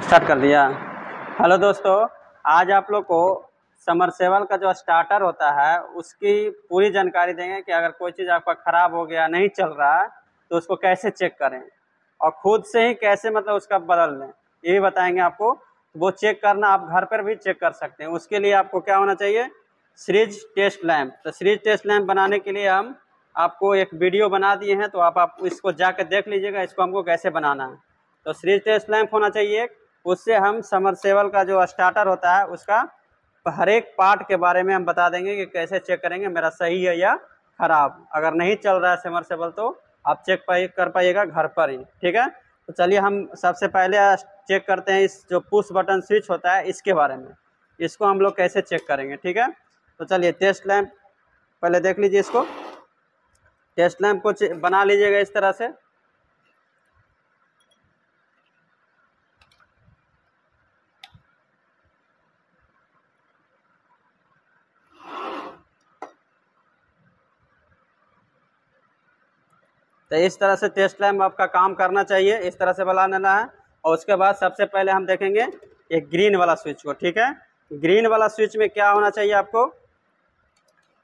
Start कर दिया। Hello दोस्तों, आज आप लोग को समरसेबल का जो स्टार्टर होता है उसकी पूरी जानकारी देंगे कि अगर कोई चीज़ आपका ख़राब हो गया, नहीं चल रहा है, तो उसको कैसे चेक करें और खुद से ही कैसे मतलब उसका बदल लें, ये भी बताएंगे आपको। वो चेक करना आप घर पर भी चेक कर सकते हैं। उसके लिए आपको क्या होना चाहिए, सीरीज टेस्ट लैंप। तो सीरीज टेस्ट लैंप बनाने के लिए हम आपको एक वीडियो बना दिए हैं, तो आप इसको जाकर देख लीजिएगा इसको हमको कैसे बनाना है। तो सीरीज टेस्ट लैंप होना चाहिए, उससे हम समरसेबल का जो स्टार्टर होता है उसका हर एक पार्ट के बारे में हम बता देंगे कि कैसे चेक करेंगे मेरा सही है या ख़राब। अगर नहीं चल रहा है समरसेबल तो आप चेक कर पाइएगा घर पर ही, ठीक है। तो चलिए हम सबसे पहले चेक करते हैं इस जो पुश बटन स्विच होता है इसके बारे में, इसको हम लोग कैसे चेक करेंगे, ठीक है। तो चलिए टेस्ट लैंप पहले देख लीजिए, इसको टेस्ट लैंप को बना लीजिएगा इस तरह से। तो इस तरह से टेस्ट लैंप आपका काम करना चाहिए, इस तरह से बना लेना है। और उसके बाद सबसे पहले हम देखेंगे एक ग्रीन वाला स्विच को, ठीक है। ग्रीन वाला स्विच में क्या होना चाहिए आपको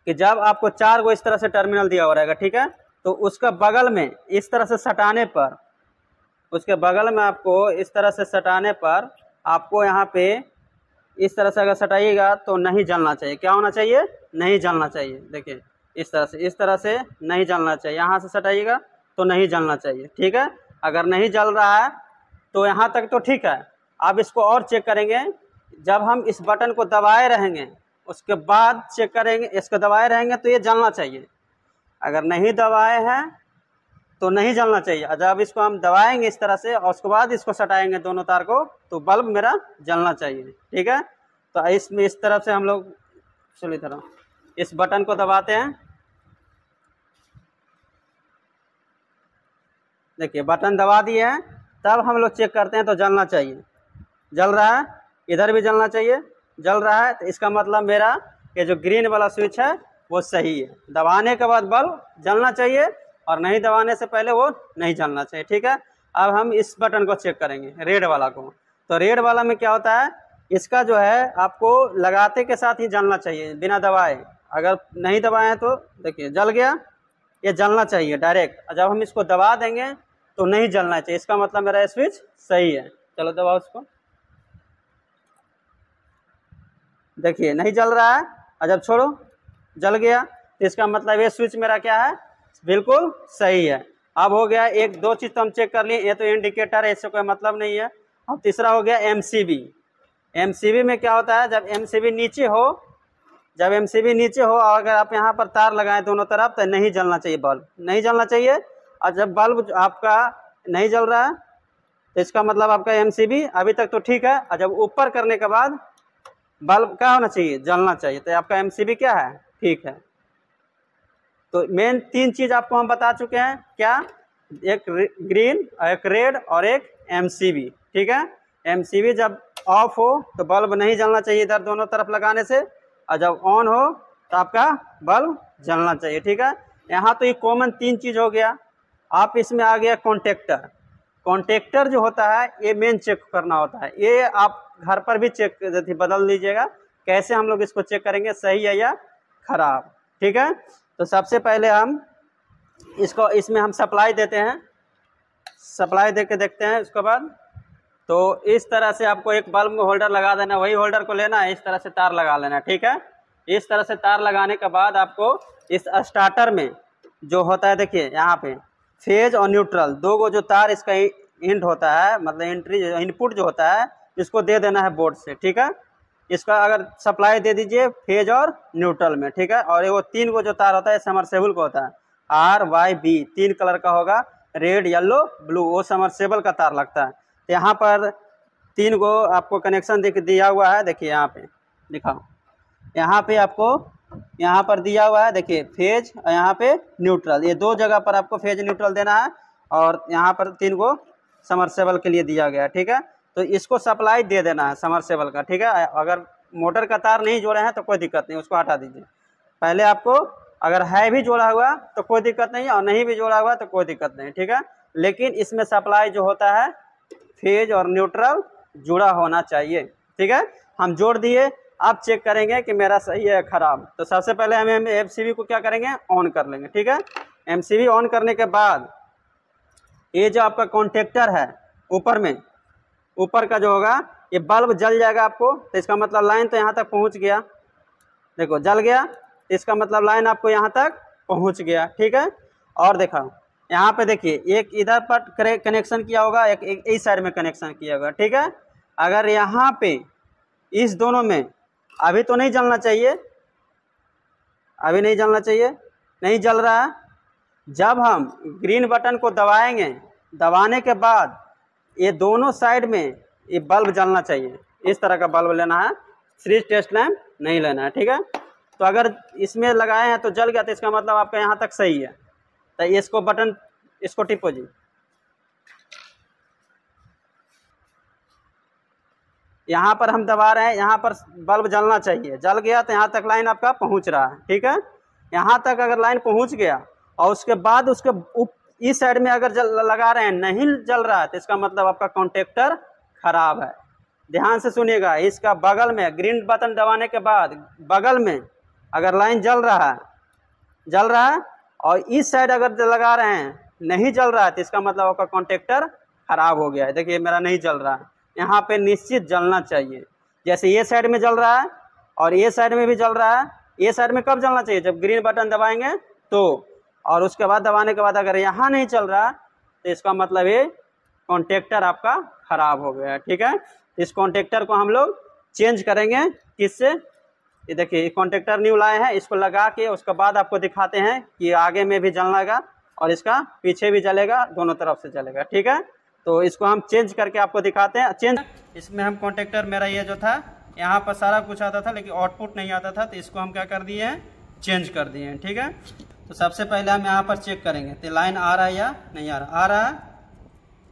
कि जब आपको 4 गो इस तरह से टर्मिनल दिया हो रहेगा, ठीक है, तो उसका बगल में इस तरह से सटाने पर, उसके बगल में आपको इस तरह से सटाने पर आपको यहाँ पे इस तरह से अगर सटाइएगा तो नहीं जलना चाहिए। क्या होना चाहिए, नहीं जलना चाहिए। देखिए इस तरह से नहीं जलना चाहिए। यहाँ से सटाइएगा तो नहीं जलना चाहिए, ठीक है। अगर नहीं जल रहा है तो यहाँ तक तो ठीक है। अब इसको और चेक करेंगे, जब हम इस बटन को दबाए रहेंगे उसके बाद चेक करेंगे। इसको दबाए रहेंगे तो ये जलना चाहिए, अगर नहीं दबाए हैं तो नहीं जलना चाहिए। जब इसको हम दबाएंगे इस तरह से और उसके बाद इसको सटाएंगे दोनों तार को, तो बल्ब मेरा जलना चाहिए, ठीक है। तो इसमें इस तरफ से हम लोग चलिए तरह इस बटन को दबाते हैं। देखिए बटन दबा दिए हैं, तब हम लोग चेक करते हैं तो जलना चाहिए। जल रहा है, इधर भी जलना चाहिए, जल रहा है, तो इसका मतलब मेरा ये जो ग्रीन वाला स्विच है वो सही है। दबाने के बाद बल्ब जलना चाहिए और नहीं दबाने से पहले वो नहीं जलना चाहिए, ठीक है। अब हम इस बटन को चेक करेंगे, रेड वाला को। तो रेड वाला में क्या होता है, इसका जो है आपको लगाते के साथ ही जलना चाहिए बिना दबाए। अगर नहीं दबाए तो देखिए जल गया, ये जलना चाहिए डायरेक्ट। जब हम इसको दबा देंगे तो नहीं जलना चाहिए, इसका मतलब मेरा स्विच सही है। चलो दबाओ इसको, देखिए नहीं जल रहा है, और जब छोड़ो जल गया, तो इसका मतलब ये स्विच मेरा क्या है, बिल्कुल सही है। अब हो गया एक दो चीज़ तो हम चेक कर लिए, ये तो इंडिकेटर है, इससे कोई मतलब नहीं है। अब तीसरा हो गया एमसीबी। एमसीबी में क्या होता है, जब एमसीबी नीचे हो, जब एमसीबी नीचे हो और अगर आप यहाँ पर तार लगाएं दोनों तरफ तो नहीं जलना चाहिए, बल्ब नहीं जलना चाहिए। और जब बल्ब आपका नहीं जल रहा है तो इसका मतलब आपका एमसीबी अभी तक तो ठीक है, और जब ऊपर करने के बाद बल्ब क्या होना चाहिए, जलना चाहिए, तो आपका एमसीबी क्या है, ठीक है। तो मेन 3 चीज़ आपको हम बता चुके हैं, क्या, एक ग्रीन, एक रेड और एक एमसीबी, ठीक है। एमसीबी जब ऑफ हो तो बल्ब नहीं जलना चाहिए इधर दोनों तरफ लगाने से, और जब ऑन हो तो आपका बल्ब जलना चाहिए, ठीक है। यहाँ तो ये कॉमन 3 चीज़ हो गया। आप इसमें आ गया कॉन्टेक्टर। कॉन्टेक्टर जो होता है ये मेन चेक करना होता है, ये आप घर पर भी चेक बदल लीजिएगा। कैसे हम लोग इसको चेक करेंगे सही है या ख़राब, ठीक है। तो सबसे पहले हम इसको, इसमें हम सप्लाई देते हैं, सप्लाई दे के देखते हैं। उसके बाद तो इस तरह से आपको एक बल्ब में होल्डर लगा देना, वही होल्डर को लेना है, इस तरह से तार लगा लेना, ठीक है। इस तरह से तार लगाने के बाद आपको इस स्टार्टर में जो होता है, देखिए यहाँ पे फेज और न्यूट्रल 2 गो जो तार इसका इंट होता है, मतलब एंट्री इनपुट जो होता है, इसको दे देना है बोर्ड से, ठीक है। इसका अगर सप्लाई दे दीजिए फेज और न्यूट्रल में, ठीक है। और वो 3 गो जो तार होता है समरसेबल का होता है, RYB 3 कलर का होगा, रेड येलो ब्लू, वो समरसेबल का तार लगता है। तो यहाँ पर 3 गो आपको कनेक्शन दिया हुआ है, देखिए यहाँ पे दिखाओ, यहाँ पे आपको यहाँ पर दिया हुआ है, देखिए फेज और यहाँ पे न्यूट्रल, ये 2 जगह पर आपको फेज न्यूट्रल देना है। और यहाँ पर 3 गो समरसेबल के लिए दिया गया है, ठीक है। तो इसको सप्लाई दे देना है समरसेबल का, ठीक है। अगर मोटर का तार नहीं जोड़े हैं तो कोई दिक्कत नहीं, उसको हटा दीजिए। पहले आपको अगर है भी जोड़ा हुआ तो कोई दिक्कत नहीं, और नहीं भी जोड़ा हुआ तो कोई दिक्कत नहीं, ठीक है। लेकिन इसमें सप्लाई जो होता है फेज और न्यूट्रल जुड़ा होना चाहिए। ठीक है, हम जोड़ दिए, अब चेक करेंगे कि मेरा सही है खराब। तो सबसे पहले हम MCB को क्या करेंगे, ऑन कर लेंगे। ठीक है, MCB ऑन करने के बाद ये जो आपका कॉन्टेक्टर है ऊपर में, ऊपर का जो होगा ये बल्ब जल जाएगा आपको। तो इसका मतलब लाइन तो यहाँ तक पहुँच गया, देखो जल गया, तो इसका मतलब लाइन आपको यहाँ तक पहुँच गया। ठीक है, और देखा यहाँ पे देखिए एक इधर पर कनेक्शन किया होगा, एक इस साइड में कनेक्शन किया होगा। ठीक है, अगर यहाँ पे इस दोनों में अभी तो नहीं जलना चाहिए, अभी नहीं जलना चाहिए, नहीं जल रहा है। जब हम ग्रीन बटन को दबाएंगे, दबाने के बाद ये दोनों साइड में ये बल्ब जलना चाहिए। इस तरह का बल्ब लेना है, सीरीज टेस्ट लैंप नहीं लेना है। ठीक है, तो अगर इसमें लगाए हैं तो जल गया तो इसका मतलब आपका यहाँ तक सही है। तो इसको बटन इसको टिपो जी, यहाँ पर हम दबा रहे हैं, यहाँ पर बल्ब जलना चाहिए, जल गया तो यहाँ तक लाइन आपका पहुँच रहा है। ठीक है, यहाँ तक अगर लाइन पहुँच गया और उसके बाद उसके इस साइड में अगर लगा रहे हैं नहीं जल रहा है तो इसका मतलब आपका कॉन्टेक्टर खराब है। ध्यान से सुनिएगा, इसका बगल में ग्रीन बटन दबाने के बाद बगल में अगर लाइन जल रहा है और इस साइड अगर लगा रहे हैं नहीं जल रहा है तो इसका मतलब आपका कॉन्टेक्टर खराब हो गया है। देखिए मेरा नहीं जल रहा है, यहाँ पे निश्चित जलना चाहिए। जैसे ये साइड में जल रहा है और ये साइड में भी जल रहा है। ये साइड में कब जलना चाहिए, जब ग्रीन बटन दबाएंगे तो, और उसके बाद दबाने के बाद अगर यहाँ नहीं चल रहा तो इसका मतलब ये कॉन्टेक्टर आपका खराब हो गया है। ठीक है, इस कॉन्टेक्टर को हम लोग चेंज करेंगे किससे, ये देखिए कॉन्टेक्टर न्यू लाए हैं, इसको लगा के उसके बाद आपको दिखाते हैं कि आगे में भी जलना और इसका पीछे भी जलेगा, दोनों तरफ से जलेगा। ठीक है, तो इसको हम चेंज करके आपको दिखाते हैं। चेंज इसमें हम कॉन्टेक्टर, मेरा ये जो था यहाँ पर सारा कुछ आता था लेकिन आउटपुट नहीं आता था, तो इसको हम क्या कर दिए हैं, चेंज कर दिए हैं। ठीक है, तो सबसे पहले हम यहाँ पर चेक करेंगे तो लाइन आ रहा है या नहीं आ रहा। आ रहा है,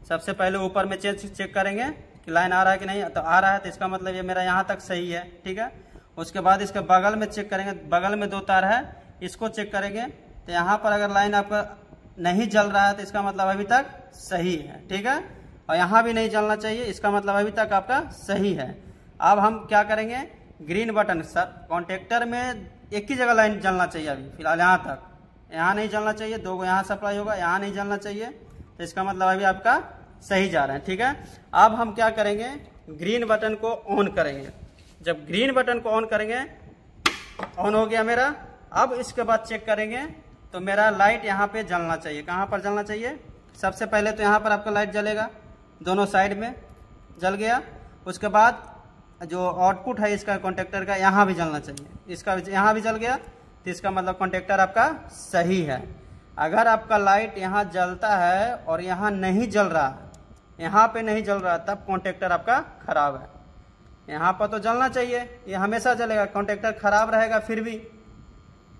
सबसे पहले ऊपर में चेक करेंगे कि लाइन आ रहा है कि नहीं, तो आ रहा है तो इसका मतलब ये मेरा यहाँ तक सही है। ठीक है, उसके बाद इसके बगल में चेक करेंगे, बगल में 2 तार है, इसको चेक करेंगे तो यहाँ पर अगर लाइन आपका नहीं जल रहा है तो इसका मतलब अभी तक सही है। ठीक है, और यहाँ भी नहीं जलना चाहिए, इसका मतलब अभी तक आपका सही है। अब हम क्या करेंगे, ग्रीन बटन सर कॉन्टेक्टर में एक ही जगह लाइन जलना चाहिए अभी फिलहाल, यहाँ तक, यहाँ नहीं जलना चाहिए, 2 गो यहाँ सप्लाई होगा, यहाँ नहीं जलना चाहिए, तो इसका मतलब अभी आपका सही जा रहा है। ठीक है, अब हम क्या करेंगे, ग्रीन बटन को ऑन करेंगे। जब ग्रीन बटन को ऑन करेंगे, ऑन हो गया मेरा। अब इसके बाद चेक करेंगे तो मेरा लाइट यहाँ पे जलना चाहिए। कहाँ पर जलना चाहिए, सबसे पहले तो यहाँ पर आपका लाइट जलेगा, दोनों साइड में जल गया। उसके बाद जो आउटपुट है इसका कॉन्टेक्टर का, यहाँ भी जलना चाहिए, इसका यहाँ भी जल गया, तो इसका मतलब कॉन्टेक्टर आपका सही है। अगर आपका लाइट यहाँ जलता है और यहाँ नहीं जल रहा, यहाँ पे नहीं जल रहा, तब कॉन्टेक्टर आपका खराब है। यहाँ पर तो जलना चाहिए, ये हमेशा जलेगा, कॉन्टेक्टर खराब रहेगा फिर भी।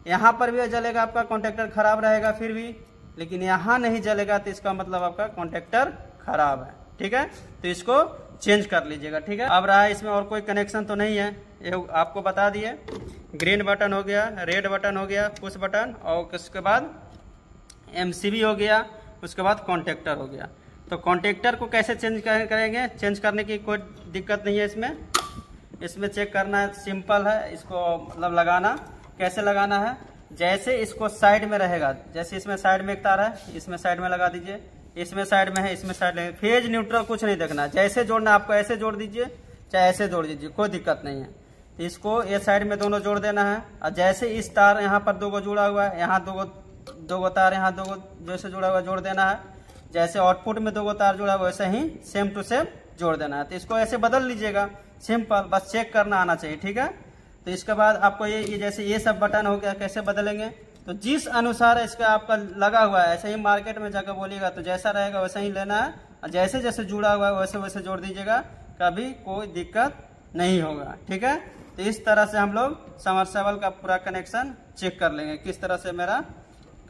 यहाँ पर भी जलेगा, आपका कॉन्टेक्टर खराब रहेगा फिर भी, लेकिन यहाँ नहीं जलेगा तो इसका मतलब आपका कॉन्टेक्टर खराब है। ठीक है, तो इसको चेंज कर लीजिएगा। ठीक है, अब रहा इसमें और कोई कनेक्शन तो नहीं है, ये आपको बता दिए। ग्रीन बटन हो गया, रेड बटन हो गया, पुश बटन, और उसके बाद MCB हो गया, उसके बाद कॉन्टेक्टर हो गया। तो कॉन्टेक्टर को कैसे चेंज करेंगे, चेंज करने की कोई दिक्कत नहीं है इसमें चेक करना सिंपल है। इसको मतलब लगाना कैसे लगाना है, जैसे इसको साइड में रहेगा, जैसे इसमें साइड में एक तार है, इसमें साइड में लगा दीजिए, इसमें साइड में है, इसमें साइड में, फेज न्यूट्रल कुछ नहीं देखना, जैसे जोड़ना आपको ऐसे जोड़ दीजिए चाहे ऐसे जोड़ दीजिए, कोई दिक्कत नहीं है। तो इसको ये साइड में दोनों जोड़ देना है, और जैसे इस तार यहाँ पर 2 गो जुड़ा हुआ है, यहाँ 2 गो तार, यहाँ 2 गो जैसे जुड़ा हुआ जोड़ देना है, जैसे आउटपुट में 2 गो तार जुड़ा हुआ वैसे ही सेम टू सेम जोड़ देना है। तो इसको ऐसे बदल लीजिएगा, सिंपल, बस चेक करना आना चाहिए। ठीक है, तो इसके बाद आपको ये जैसे ये सब बटन हो गया, कैसे बदलेंगे, तो जिस अनुसार इसका आपका लगा हुआ है ऐसे ही मार्केट में जाकर बोलिएगा तो जैसा रहेगा वैसा ही लेना है, और जैसे जैसे जुड़ा हुआ है वैसे वैसे जोड़ दीजिएगा, कभी कोई दिक्कत नहीं होगा। ठीक है, तो इस तरह से हम लोग सबमर्सिबल का पूरा कनेक्शन चेक कर लेंगे, किस तरह से मेरा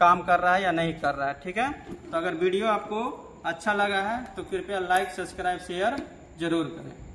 काम कर रहा है या नहीं कर रहा है। ठीक है, तो अगर वीडियो आपको अच्छा लगा है तो कृपया लाइक, सब्सक्राइब, शेयर जरूर करें।